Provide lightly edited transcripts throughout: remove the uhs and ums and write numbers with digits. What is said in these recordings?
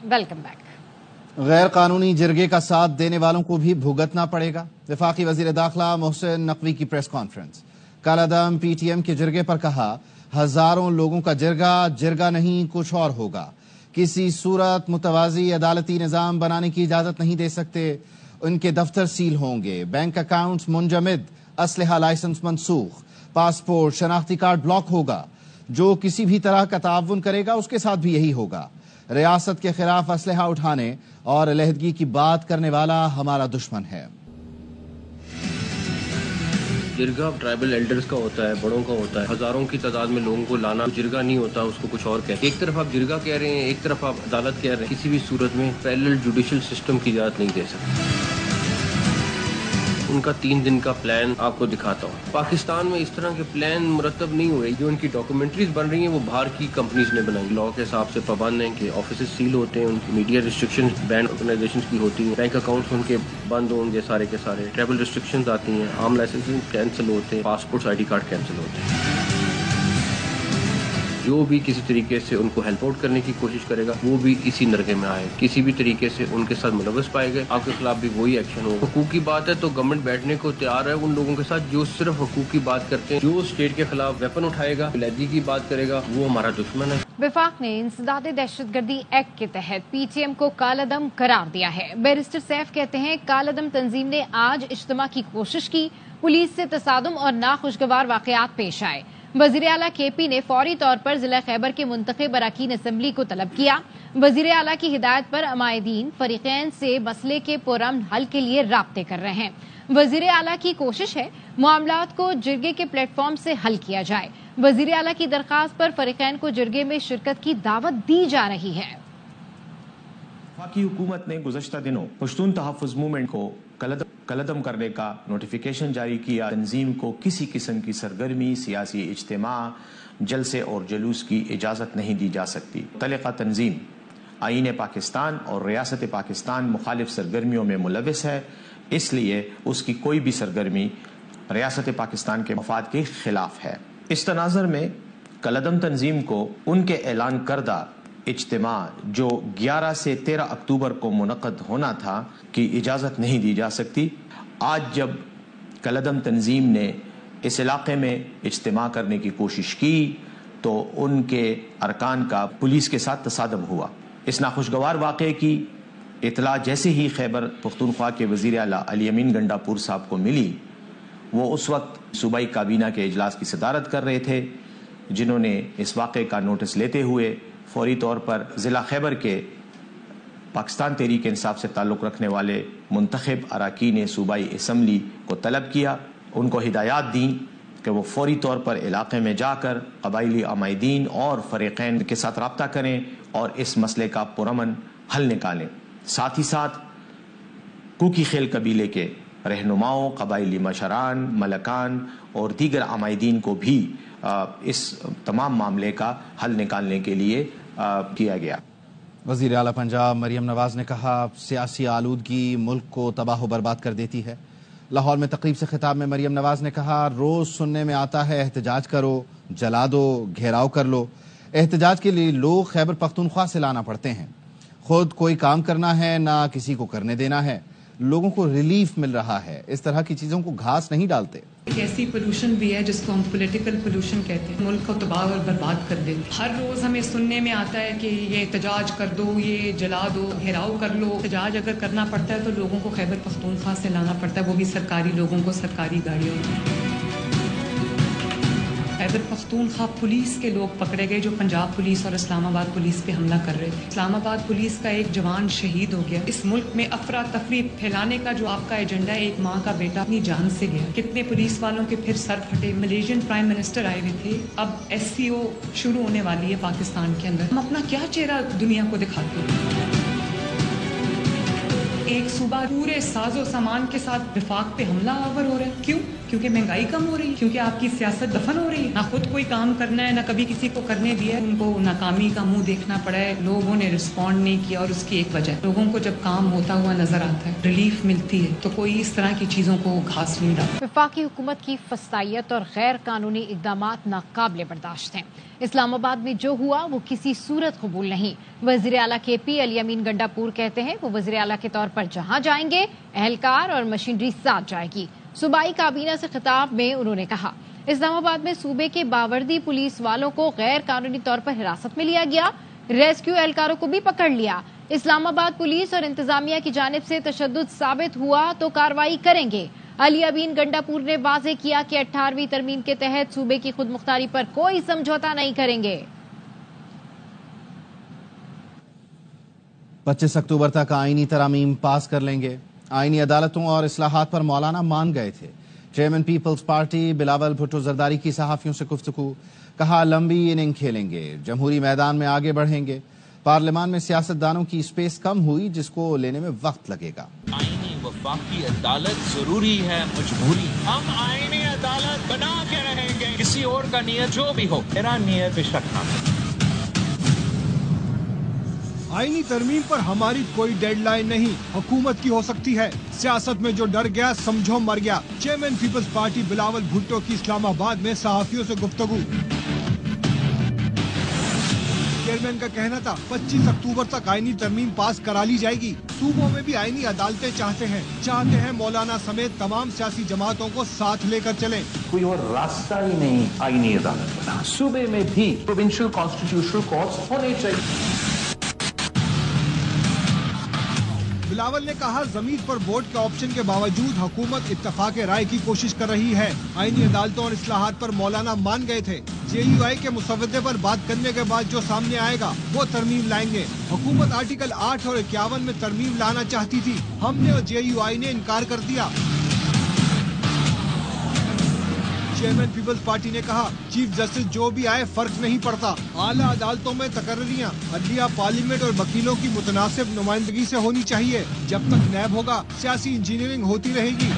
Welcome back. غیر قانونی جرگے کا ساتھ دینے والوں کو بھی بھگتنا پڑے گا۔ وفاقی وزیر داخلہ محسن نقوی کی پریس کانفرنس۔ کالعدم پی ٹی ایم کے جرگے پر کہا، ہزاروں لوگوں کا جرگہ نہیں کچھ اور ہوگا، کسی صورت متوازی عدالتی نظام بنانے کی اجازت نہیں دے سکتے، ان کے دفتر سیل ہوں گے، بینک اکاؤنٹس منجمد، اسلحہ لائسنس منسوخ، پاسپورٹ شناختی کارڈ بلاک ہوگا، جو کسی بھی طرح کا تعاون کرے گا اس کے ساتھ بھی یہی ہوگا، ریاست کے خلاف اسلحہ اٹھانے اور علیحدگی کی بات کرنے والا ہمارا دشمن ہے۔ جرگہ ٹرائبل ایلڈرز کا ہوتا ہے، بڑوں کا ہوتا ہے، ہزاروں کی تعداد میں لوگوں کو لانا جرگہ نہیں ہوتا، اس کو کچھ اور کہتے ہیں۔ ایک طرف آپ جرگہ کہہ رہے ہیں، ایک طرف آپ عدالت کہہ رہے ہیں، کسی بھی صورت میں پیرلل جوڈیشل سسٹم کی اجازت نہیں دے سکتے۔ ان کا 3 دن کا پلان آپ کو دکھاتا ہوں۔ پاکستان میں اس طرح کے پلان مرتب نہیں ہوئے، جو ان کی ڈاکومنٹریز بن رہی ہیں وہ باہر کی کمپنیز نے بنائی، لاء کے حساب سے پابند ہیں کہ آفیسز سیل ہوتے ہیں، ان کی میڈیا ریسٹرکشنز بینڈ آرگنائزیشنز کی ہوتی ہیں، بینک اکاؤنٹس ان کے بند ہوں گے سارے کے سارے، ٹریول ریسٹرکشنز آتی ہیں، عام لائسنس کینسل ہوتے ہیں، passports I D card cancel ہوتے ہیں۔ جو بھی کسی طریقے سے ان کو ہیلپ آؤٹ کرنے کی کوشش کرے گا وہ بھی اسی نرغے میں آئے، کسی بھی طریقے سے ان کے ساتھ ملوث پائے گئے آپ کے خلاف بھی وہی ایکشن ہوگا۔ حقوق کی بات ہے تو گورنمنٹ بیٹھنے کو تیار ہے ان لوگوں کے ساتھ جو صرف حقوق کی بات کرتے ہیں۔ جو اسٹیٹ کے خلاف ویپن اٹھائے گا، علیحدگی کی بات کرے گا، وہ ہمارا دشمن ہے۔ وفاق نے انسداد دہشت گردی ایکٹ کے تحت پی ٹی ایم کو کالعدم قرار دیا ہے۔ بیرسٹر سیف کہتے ہیں کالعدم تنظیم نے آج اجتماع کی کوشش کی، پولیس سے تصادم اور ناخوشگوار واقعات پیش آئے۔ وزیر اعلیٰ کے پی نے فوری طور پر ضلع خیبر کے منتخب اراکین اسمبلی کو طلب کیا۔ وزیر اعلیٰ کی ہدایت پر عمائدین فریقین سے مسئلے کے پرامن حل کے لیے رابطے کر رہے ہیں۔ وزیر اعلیٰ کی کوشش ہے معاملات کو جرگے کے پلیٹ فارم سے حل کیا جائے۔ وزیر اعلیٰ کی درخواست پر فریقین کو جرگے میں شرکت کی دعوت دی جا رہی ہے۔ وفاقی حکومت نے گزشتہ دنوں پشتون تحفظ موومنٹ کو کالعدم کرنے کا نوٹیفیکیشن جاری کیا۔ تنظیم کو کسی قسم کی سرگرمی، سیاسی اجتماع، جلسے اور جلوس کی اجازت نہیں دی جا سکتی۔ متعلقہ تنظیم آئین پاکستان اور ریاست پاکستان مخالف سرگرمیوں میں ملوث ہے، اس لیے اس کی کوئی بھی سرگرمی ریاست پاکستان کے مفاد کے خلاف ہے۔ اس تناظر میں کالعدم تنظیم کو ان کے اعلان کردہ اجتماع جو 11 سے 13 اکتوبر کو منعقد ہونا تھا کی اجازت نہیں دی جا سکتی۔ آج جب کالعدم تنظیم نے اس علاقے میں اجتماع کرنے کی کوشش کی تو ان کے ارکان کا پولیس کے ساتھ تصادم ہوا۔ اس ناخوشگوار واقعے کی اطلاع جیسے ہی خیبر پختونخوا کے وزیر اعلیٰ علی امین گنڈا پور صاحب کو ملی، وہ اس وقت صوبائی کابینہ کے اجلاس کی صدارت کر رہے تھے، جنہوں نے اس واقعے کا نوٹس لیتے ہوئے فوری طور پر ضلع خیبر کے پاکستان تحریک انصاف سے تعلق رکھنے والے منتخب اراکین صوبائی اسمبلی کو طلب کیا، ان کو ہدایات دیں کہ وہ فوری طور پر علاقے میں جا کر قبائلی عمائدین اور فریقین کے ساتھ رابطہ کریں اور اس مسئلے کا پرامن حل نکالیں۔ ساتھ ہی ساتھ کوکی خیل قبیلے کے رہنماؤں، قبائلی مشران، ملکان اور دیگر عمائدین کو بھی اس تمام معاملے کا حل نکالنے کے لیے کیا گیا۔ وزیر اعلیٰ پنجاب مریم نواز نے کہا، سیاسی آلودگی ملک کو تباہ و برباد کر دیتی ہے۔ لاہور میں تقریب سے خطاب میں مریم نواز نے کہا، روز سننے میں آتا ہے احتجاج کرو، جلا دو، گھیراؤ کر لو۔ احتجاج کے لیے لوگ خیبر پختونخوا سے لانا پڑتے ہیں، خود کوئی کام کرنا ہے نہ کسی کو کرنے دینا ہے، لوگوں کو ریلیف مل رہا ہے، اس طرح کی چیزوں کو گھاس نہیں ڈالتے۔ ایک ایسی پولوشن بھی ہے جس کو ہم پولیٹیکل پولوشن کہتے ہیں، ملک کو تباہ اور برباد کر دیتی۔ ہر روز ہمیں سننے میں آتا ہے کہ یہ احتجاج کر دو، یہ جلا دو، گھیراؤ کر لو۔ احتجاج اگر کرنا پڑتا ہے تو لوگوں کو خیبر پختونخوا سے لانا پڑتا ہے، وہ بھی سرکاری لوگوں کو، سرکاری گاڑیوں میں۔ خیبر پختونخوا پولیس کے لوگ پکڑے گئے جو پنجاب پولیس اور اسلام آباد پولیس پہ حملہ کر رہے تھے۔ اسلام آباد پولیس کا ایک جوان شہید ہو گیا۔ اس ملک میں افراتفری پھیلانے کا جو آپ کا ایجنڈا ہے، ایک ماں کا بیٹا اپنی جان سے گیا، کتنے پولیس والوں کے پھر سر پھٹے۔ ملیشین پرائم منسٹر آئے ہوئے تھے، اب SCO شروع ہونے والی ہے پاکستان کے اندر، ہم اپنا کیا چہرہ دنیا کو دکھاتے ہیں؟ ایک صوبہ پورے ساز و سامان کے ساتھ وفاق پہ حملہ آور ہو رہا ہے. کیوں؟ کیونکہ مہنگائی کم ہو رہی ہے, کیونکہ آپ کی سیاست دفن ہو رہی ہے. نہ خود کوئی کام کرنا ہے, نہ کبھی کسی کو کرنے دیا ہے. ان کو ناکامی کا منہ دیکھنا پڑا ہے, لوگوں نے رسپونڈ نہیں کیا, اور اس کی ایک وجہ لوگوں کو جب کام ہوتا ہوا نظر آتا ہے, ریلیف ملتی ہے, تو کوئی اس طرح کی چیزوں کو گھاس نہیں ڈالتا. وفاقی حکومت کی فسطائیت اور غیر قانونی اقدامات ناقابل برداشت ہیں. اسلام آباد میں جو ہوا وہ کسی صورت قبول نہیں. وزیر اعلیٰ کے پی علی امین گنڈا پور کہتے ہیں وہ وزیر اعلیٰ کے طور پر جہاں جائیں گے اہلکار اور مشینری ساتھ جائے گی. صوبائی کابینہ سے خطاب میں انہوں نے کہا اسلام آباد میں صوبے کے باوردی پولیس والوں کو غیر قانونی طور پر حراست میں لیا گیا, ریسکیو اہلکاروں کو بھی پکڑ لیا. اسلام آباد پولیس اور انتظامیہ کی جانب سے تشدد ثابت ہوا تو کارروائی کریں گے. علی امین گنڈا پور نے واضح کیا کہ 18ویں ترمیم کے تحت صوبے کی خود مختاری پر کوئی سمجھوتا نہیں کریں گے. 25 اکتوبر تک آئینی ترامیم پاس کر لیں گے. آئینی عدالتوں اور اصلاحات پر مولانا مان گئے تھے. Chairman Peoples Party Bilawal Bhutto Zardari کی صحافیوں سے گفتگو, کہا لمبی اننگ کھیلیں گے, جمہوری میدان میں آگے بڑھیں گے. پارلیمان میں سیاستدانوں کی اسپیس کم ہوئی جس کو لینے میں وقت لگے گا. آئینی وفاقی عدالت ضروری ہے, مجبوری. ہم آئینی عدالت بنا کے رہیں گے, کسی اور کا نیت جو بھی ہو. میرا نیت بے شک ہے. آئینی ترمیم پر ہماری کوئی ڈیڈ لائن نہیں, حکومت کی ہو سکتی ہے. سیاست میں جو ڈر گیا سمجھو مر گیا. Chairman Peoples Party Bilawal Bhutto کی اسلام آباد میں صحافیوں سے گفتگو. چیئرمین کا کہنا تھا 25 اکتوبر تک آئینی ترمیم پاس کرا لی جائے گی. صوبوں میں بھی آئینی عدالتیں چاہتے ہیں مولانا سمیت تمام سیاسی جماعتوں کو ساتھ لے کر چلیں. کوئی اور راستہ ہی نہیں آئینی عدالت بنا. صوبے میں بھی پروونشل کانسٹیٹیوشنل کورٹس ہونے چاہیے. بلاول نے کہا ضمیر پر ووٹ کے آپشن کے باوجود حکومت اتفاق رائے کی کوشش کر رہی ہے. آئینی عدالتوں اور اصلاحات پر مولانا مان گئے تھے. JUI کے مسودے پر بات کرنے کے بعد جو سامنے آئے گا وہ ترمیم لائیں گے. حکومت آرٹیکل 8 اور 51 میں ترمیم لانا چاہتی تھی, ہم نے اور JUI نے انکار کر دیا. چیئرمین پیپلز پارٹی نے کہا چیف جسٹس جو بھی آئے فرق نہیں پڑتا. اعلیٰ عدالتوں میں تقرریاں عدلیہ, پارلیمنٹ اور وکیلوں کی متناسب نمائندگی سے ہونی چاہیے. جب تک نیب ہوگا سیاسی انجینئرنگ ہوتی رہے گی.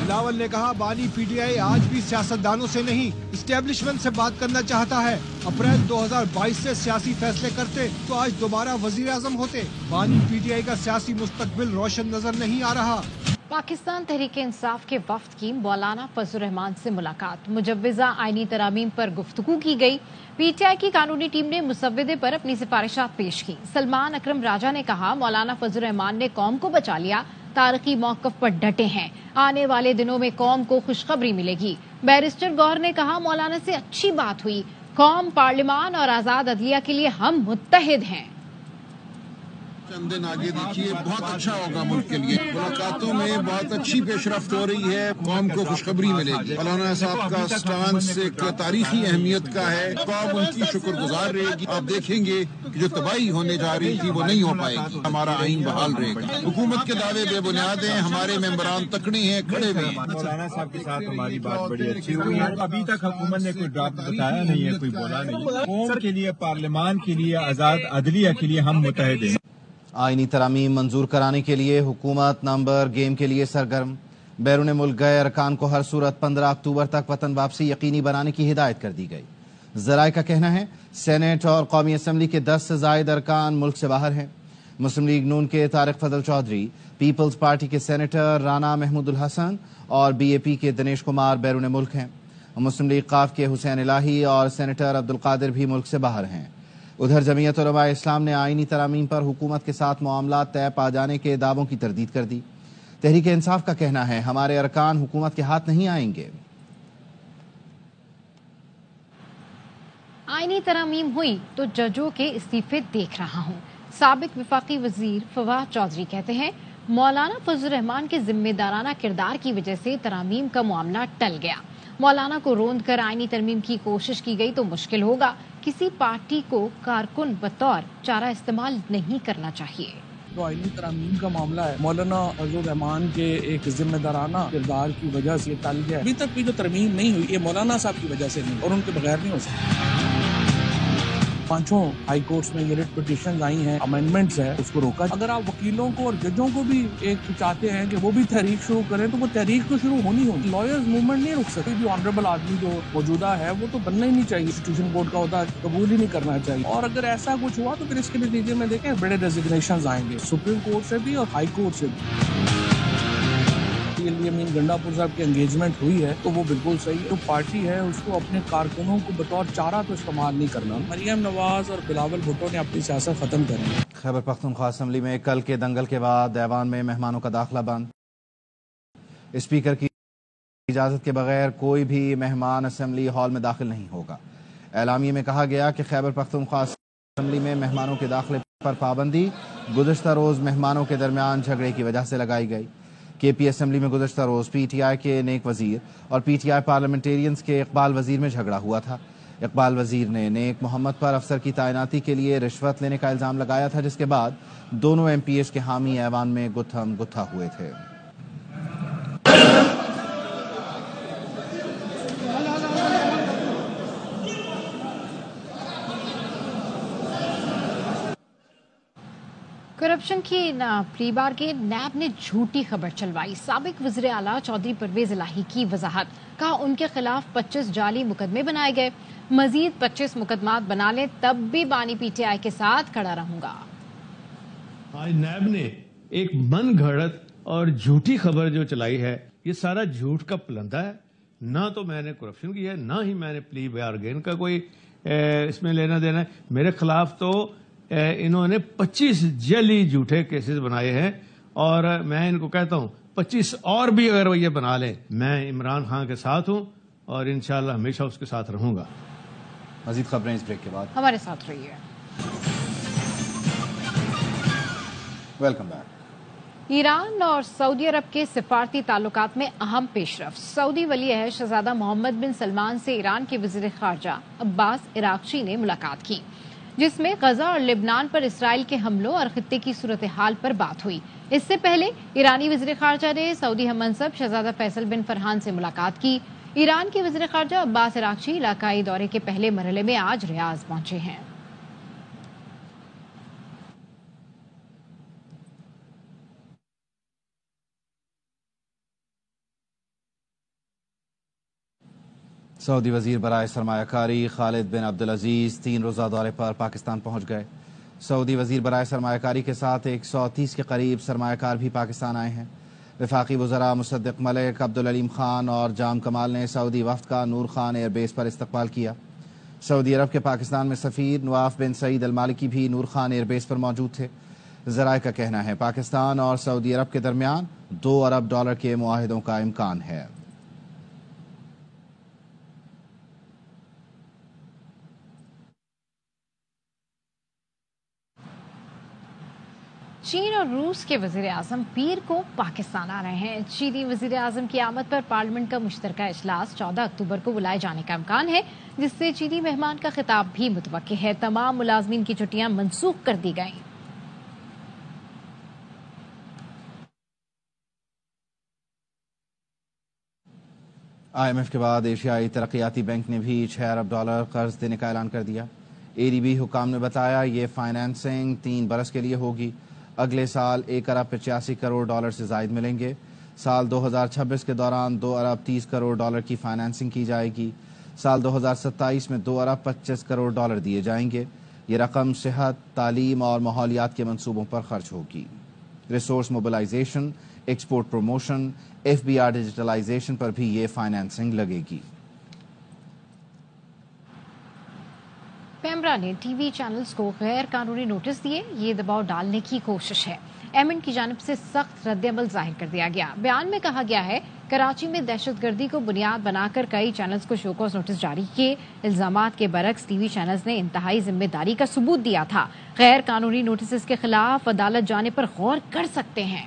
بلاول نے کہا بانی PTI آج بھی سیاستدانوں سے نہیں اسٹیبلشمنٹ سے بات کرنا چاہتا ہے. اپریل 2022 سے سیاسی فیصلے کرتے تو آج دوبارہ وزیر اعظم ہوتے. بانی PTI کا سیاسی مستقبل روشن نظر نہیں آ رہا. پاکستان تحریک انصاف کے وفد کی مولانا فضل الرحمان سے ملاقات, مجوزہ آئینی ترامیم پر گفتگو کی گئی. PTI کی قانونی ٹیم نے مسودے پر اپنی سفارشات پیش کی. سلمان اکرم راجہ نے کہا مولانا فضل الرحمان نے قوم کو بچا لیا, تاریخی موقف پر ڈٹے ہیں, آنے والے دنوں میں قوم کو خوشخبری ملے گی. بیرسٹر گور نے کہا مولانا سے اچھی بات ہوئی, قوم, پارلیمان اور آزاد عدلیہ کے لیے ہم متحد ہیں. چند دن آگے دیکھیے بہت اچھا ہوگا ملک کے لیے. ملاقاتوں میں بہت اچھی پیش رفت ہو رہی ہے, قوم کو خوشخبری ملے گی. مولانا صاحب کا سٹانس ایک تاریخی اہمیت کا ہے, قوم ان کی شکر گزار رہے گی. آپ دیکھیں گے کہ جو تباہی ہونے جا رہی تھی وہ نہیں ہو پائے گی. ہمارا آئین بحال رہے گا. حکومت کے دعوے بے بنیاد ہیں, ہمارے ممبران تکڑے ہیں, کھڑے ہوئے ہیں. مولانا صاحب کے ساتھ ہماری بات بڑی اچھی ہوئی ہے. ابھی تک حکومت نے کوئی ڈرافٹ بتایا نہیں ہے, کوئی بولا نہیں. قوم کے لیے, پارلیمان کے لیے, آزاد عدلیہ کے لیے ہم متحد ہیں. آئینی ترامیم منظور کرانے کے لیے حکومت نمبر گیم کے لیے سرگرم. بیرون ملک گئے ارکان کو ہر صورت 15 اکتوبر تک وطن واپسی یقینی بنانے کی ہدایت کر دی گئی. ذرائع کا کہنا ہے سینیٹ اور قومی اسمبلی کے 10 سے زائد ارکان ملک سے باہر ہیں. مسلم لیگ نون کے طارق فضل چودھری, پیپلز پارٹی کے سینیٹر رانا محمود الحسن اور BAP کے دنیش کمار بیرون ملک ہیں. مسلم لیگ قاف کے حسین الہی اور سینیٹر عبدالقادر بھی ملک سے باہر ہیں. ادھر جمعیت علماء اسلام نے آئینی ترامیم پر حکومت کے ساتھ معاملات طے پا جانے کے دعووں کی تردید کر دی. تحریک انصاف کا کہنا ہے ہمارے ارکان حکومت کے ہاتھ نہیں آئیں گے. آئینی ترامیم ہوئی تو ججوں کے استعفے دیکھ رہا ہوں. سابق وفاقی وزیر فواد چودھری کہتے ہیں مولانا فضل الرحمان کے ذمہ دارانہ کردار کی وجہ سے ترامیم کا معاملہ ٹل گیا. مولانا کو روند کر آئینی ترمیم کی کوشش کی گئی تو مشکل ہوگا. کسی پارٹی کو کارکن بطور چارہ استعمال نہیں کرنا چاہیے. جو آئینی ترامیم کا معاملہ ہے مولانا فضل الرحمان کے ایک ذمہ دارانہ کردار کی وجہ سے ٹل گیا. ابھی تک بھی جو ترمیم نہیں ہوئی یہ مولانا صاحب کی وجہ سے نہیں اور ان کے بغیر نہیں ہو سکتی. 5 ہائی کورٹس میں یہ ریٹ پٹیشن آئی ہیں، امینڈمنٹس ہیں، اس کو روکا۔ اگر آپ وکیلوں کو اور ججوں کو بھی ایک چاہتے ہیں کہ وہ بھی تحریک شروع کریں تو وہ تحریک تو شروع ہونی ہوگی، لائرز موومنٹ نہیں رک سکتی۔ جو آنریبل آدمی جو موجودہ ہے وہ تو بننا ہی نہیں چاہیے، انسٹیٹیوشن کورٹ کا ہوتا ہے، قبول ہی نہیں کرنا چاہیے، اور اگر ایسا کچھ ہوا تو پھر اس کے نتیجے میں دیکھیں بڑے ڈیزگنیشنز آئیں گے سپریم کورٹ سے بھی اور ہائی کورٹ سے بھی۔ گنڈا پور صاحب کی انگیجمنٹ ہوئی ہے تو وہ بالکل صحیح، جو پارٹی ہے اس کو اپنے کارکنوں کو بطور چارہ تو استعمال نہیں کرنا۔ مریم نواز اور بلاول بھٹو نے اپنی سیاست ختم کرنی ہے۔ خیبر پختونخوا اسمبلی میں کل کے دنگل کے بعد ایوان میں مہمانوں کا داخلہ بند، اسپیکر کی اجازت کے بغیر کوئی بھی مہمان اسمبلی ہال میں داخل نہیں ہوگا۔ اعلامیے میں کہا گیا کہ خیبر پختونخوا اسمبلی میں مہمانوں کے داخلے پر پابندی گزشتہ روز مہمانوں کے درمیان جھگڑے کی وجہ سے لگائی گئی۔ کے پی اسمبلی میں گزشتہ روز پی ٹی آئی کے نیک وزیر اور پی ٹی آئی پارلیمنٹیرینز کے اقبال وزیر میں جھگڑا ہوا تھا۔ اقبال وزیر نے نیک محمد پر افسر کی تعیناتی کے لیے رشوت لینے کا الزام لگایا تھا، جس کے بعد دونوں ایم پی ایس کے حامی ایوان میں گتھم گتھا ہوئے تھے۔ کرپشن کی پری بار کے نیب نے جھوٹی خبر چلوائی، سابق وزیر اعلیٰ چودھری پرویز الہی کی وضاحت، کہا ان کے خلاف 25 جعلی مقدمے بنائے گئے، مزید 25 مقدمات بنا لیں تب بھی بانی پی ٹی آئی کے ساتھ کھڑا رہوں گا۔ آج نیب نے ایک من گھڑت اور جھوٹی خبر جو چلائی ہے، یہ سارا جھوٹ کا پلندہ ہے، نہ تو میں نے کرپشن کی ہے، نہ ہی میں نے پلی بارگین کا کوئی اس میں لینا دینا ہے۔ میرے خلاف تو انہوں نے 25 جعلی جھوٹے کیسز بنائے ہیں، اور میں ان کو کہتا ہوں 25 اور بھی اگر وہ یہ بنا لیں، میں عمران خان کے ساتھ ہوں اور انشاءاللہ ہمیشہ اس کے ساتھ رہوں گا۔ مزید خبریں اس بریک کے بعد، ہمارے ساتھ رہیے۔ Welcome back. ایران اور سعودی عرب کے سفارتی تعلقات میں اہم پیش رفت، سعودی ولی عہد شہزادہ محمد بن سلمان سے ایران کے وزیر خارجہ عباس عراقچی نے ملاقات کی، جس میں غزہ اور لبنان پر اسرائیل کے حملوں اور خطے کی صورتحال پر بات ہوئی۔ اس سے پہلے ایرانی وزیر خارجہ نے سعودی ہم منصب شہزادہ فیصل بن فرحان سے ملاقات کی۔ ایران کے وزیر خارجہ عباس عراقچی علاقائی دورے کے پہلے مرحلے میں آج ریاض پہنچے ہیں۔ سعودی وزیر برائے سرمایہ کاری خالد بن عبدالعزیز 3 روزہ دورے پر پاکستان پہنچ گئے۔ سعودی وزیر برائے سرمایہ کاری کے ساتھ 130 کے قریب سرمایہ کار بھی پاکستان آئے ہیں۔ وفاقی وزراء مصدق ملک، عبدالعلیم خان اور جام کمال نے سعودی وفد کا نور خان ایئر بیس پر استقبال کیا۔ سعودی عرب کے پاکستان میں سفیر نواف بن سعید المالکی بھی نور خان ایئر بیس پر موجود تھے۔ ذرائع کا کہنا ہے پاکستان اور سعودی عرب کے درمیان $2 ارب کے معاہدوں کا امکان ہے۔ چین اور روس کے وزیر اعظم پیر کو پاکستان آ رہے ہیں۔ چینی وزیر اعظم کی آمد پر پارلیمنٹ کا مشترکہ اجلاس 14 اکتوبر کو بلائے جانے کا امکان ہے، جس سے چینی مہمان کا خطاب بھی متوقع ہے۔ تمام ملازمین کی چھٹیاں منسوخ کر دی گئیں۔ IMF کے بعد ایشیائی ترقیاتی بینک نے بھی $6 ارب قرض دینے کا اعلان کر دیا۔ ADB حکام نے بتایا یہ فائنانسنگ 3 برس کے لیے ہوگی۔ اگلے سال $1 ارب 85 کروڑ سے زائد ملیں گے۔ سال 2026 کے دوران $2 ارب 30 کروڑ کی فائنانسنگ کی جائے گی۔ سال 2027 میں $2 ارب 25 کروڑ دیے جائیں گے۔ یہ رقم صحت، تعلیم اور ماحولیات کے منصوبوں پر خرچ ہوگی۔ Resource mobilization, export promotion, FBR digitalization پر بھی یہ فائنانسنگ لگے گی۔ پیمرا نے ٹی وی چینلز کو غیر قانونی نوٹس دیے، یہ دباؤ ڈالنے کی کوشش ہے۔ ایمن کی جانب سے سخت رد عمل ظاہر کر دیا گیا۔ بیان میں کہا گیا ہے کراچی میں دہشت گردی کو بنیاد بنا کر کئی چینلز کو شو کاز نوٹس جاری کیے۔ الزامات کے برعکس ٹی وی چینلز نے انتہائی ذمہ داری کا ثبوت دیا تھا۔ غیر قانونی نوٹسز کے خلاف عدالت جانے پر غور کر سکتے ہیں۔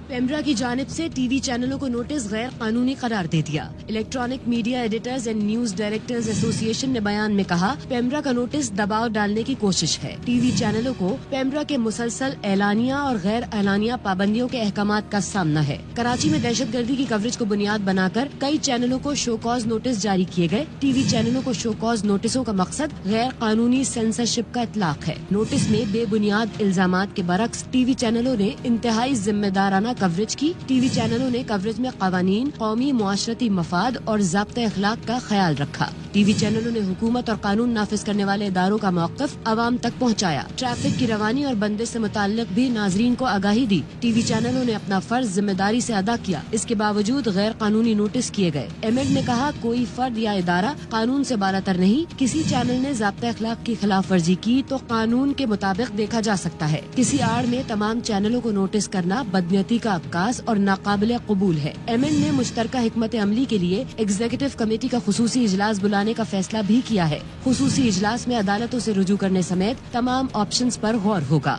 پیمرا کی جانب سے ٹی وی چینلوں کو نوٹس غیر قانونی قرار دے دیا. Electronic media editors and news directors ایسوسی ایشن نے بیان میں کہا پیمرا کا نوٹس دباؤ ڈالنے کی کوشش ہے. ٹی وی چینلوں کو پیمرا کے مسلسل اعلانیہ اور غیر اعلانیہ پابندیوں کے احکامات کا سامنا ہے. کراچی میں دہشت گردی کی کوریج کو بنیاد بنا کر کئی چینلوں کو شو کاز نوٹس جاری کیے گئے. ٹی وی چینلوں کو شو کاز نوٹسوں کا مقصد غیر قانونی سینسرشپ کا اطلاق ہے. نوٹس میں بے بنیاد الزامات کے برعکس ٹی وی چینلوں نے انتہائی ذمہ دارانہ کوریج کی. ٹی وی چینلوں نے کوریج میں قوانین، قومی معاشرتی مفاد اور ضابطۂ اخلاق کا خیال رکھا. ٹی وی چینلوں نے حکومت اور قانون نافذ کرنے والے اداروں کا موقف عوام تک پہنچایا. ٹریفک کی روانی اور بندش سے متعلق بھی ناظرین کو آگاہی دی. ٹی وی چینلوں نے اپنا فرض ذمہ داری سے ادا کیا. اس کے باوجود غیر قانونی نوٹس کیے گئے. ایم ایڈ نے کہا کوئی فرد یا ادارہ قانون سے بالاتر نہیں. کسی چینل نے ضابطۂ اخلاق کی خلاف ورزی کی تو قانون کے مطابق دیکھا جا سکتا ہے. کسی آڑ میں تمام چینلوں کو نوٹس کرنا بدنیتی کا عکاس اور ناقابل قبول ہے. ایم ایڈ نے مشترکہ حکمت عملی کے لیے ایگزیکٹو کمیٹی کا خصوصی اجلاس بلانے کا فیصلہ بھی کیا ہے. خصوصی اجلاس میں عدالتوں سے رجوع کرنے سمیت تمام آپشنز پر غور ہوگا.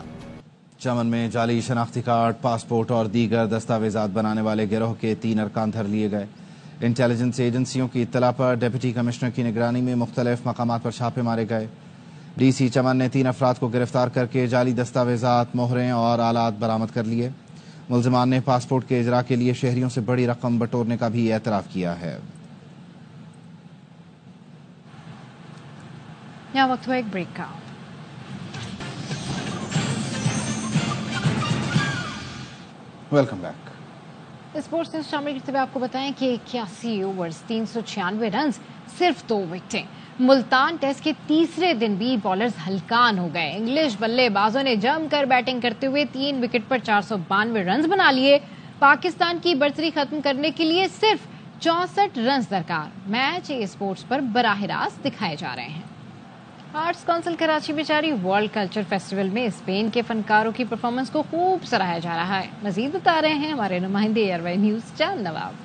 چمن میں جعلی شناختی کارڈ، پاسپورٹ اور دیگر دستاویزات بنانے والے گروہ کے 3 ارکان دھر لیے گئے. انٹیلیجنس ایجنسیوں کی اطلاع پر ڈپٹی کمشنر کی نگرانی میں مختلف مقامات پر چھاپے مارے گئے. ڈی سی چمن نے 3 افراد کو گرفتار کر کے جعلی دستاویزات، مہریں اور آلات برآمد کر لیے. ملزمان نے پاسپورٹ کے اجراء کے لیے شہریوں سے بڑی رقم بٹورنے کا بھی اعتراف کیا ہے. یہاں وقت ہوا ایک بریک کا. Welcome back. اسپورٹس نیوز شامل کرتے ہوئے آپ کو بتائیں کہ 81 اوورز 396 رنز، صرف 2 وکٹیں. ملتان ٹیسٹ کے تیسرے دن بھی بالرز ہلکان ہو گئے. انگلش بلے بازوں نے جم کر بیٹنگ کرتے ہوئے 3 وکٹ پر 492 رنز بنا لیے. پاکستان کی برتری ختم کرنے کے لیے صرف 64 رنز درکار. میچ اسپورٹس پر براہ راست دکھائے جا رہے ہیں. آرٹس کونسل کراچی میں جاری ورلڈ کلچر فیسٹیول میں اسپین کے فنکاروں کی پرفارمنس کو خوب سراہا جا رہا ہے. مزید بتا رہے ہیں ہمارے نمائندے ایئر نیوز جان نواب.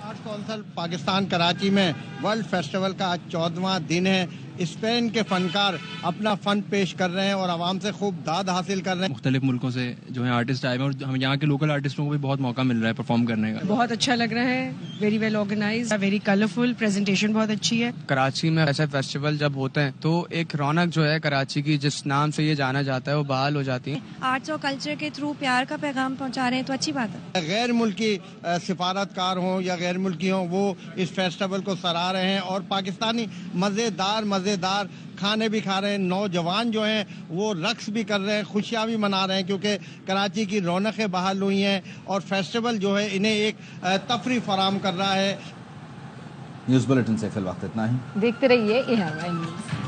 آرٹس کونسل پاکستان کراچی میں ورلڈ فیسٹیول کا آج 14واں دن ہے. اسپین کے فنکار اپنا فن پیش کر رہے ہیں اور عوام سے خوب داد حاصل کر رہے ہیں. مختلف ملکوں سے جو ہے آرٹسٹ آئے ہیں اور ہم یہاں کے لوکل آرٹسٹوں کو بھی بہت موقع مل رہا ہے پرفارم کرنے کا. بہت اچھا لگ رہا ہے. Very well organised, very colourful, presentation بہت اچھی ہے. کراچی میں ایسے فیسٹیول جب ہوتے ہیں تو ایک رونق جو ہے کراچی کی جس نام سے یہ جانا جاتا ہے وہ بحال ہو جاتی ہے. آرٹس اور کلچر کے تھرو پیار کا پیغام پہنچا رہے ہیں تو اچھی بات ہے. غیر ملکی سفارتکار ہوں یا غیر ملکی ہوں وہ اس فیسٹیول کو سراہ رہے ہیں اور پاکستانی مزیدار کھانے بھی کھا رہے ہیں. نوجوان جو ہیں وہ رقص بھی کر رہے ہیں، خوشیاں بھی منا رہے ہیں کیونکہ کراچی کی رونقیں بحال ہوئی ہیں اور فیسٹیول جو ہے انہیں ایک تفریح فراہم کر رہا ہے. نیوز بلیٹن سے فی الوقت اتنا ہی. دیکھتے رہیے ARY نیوز.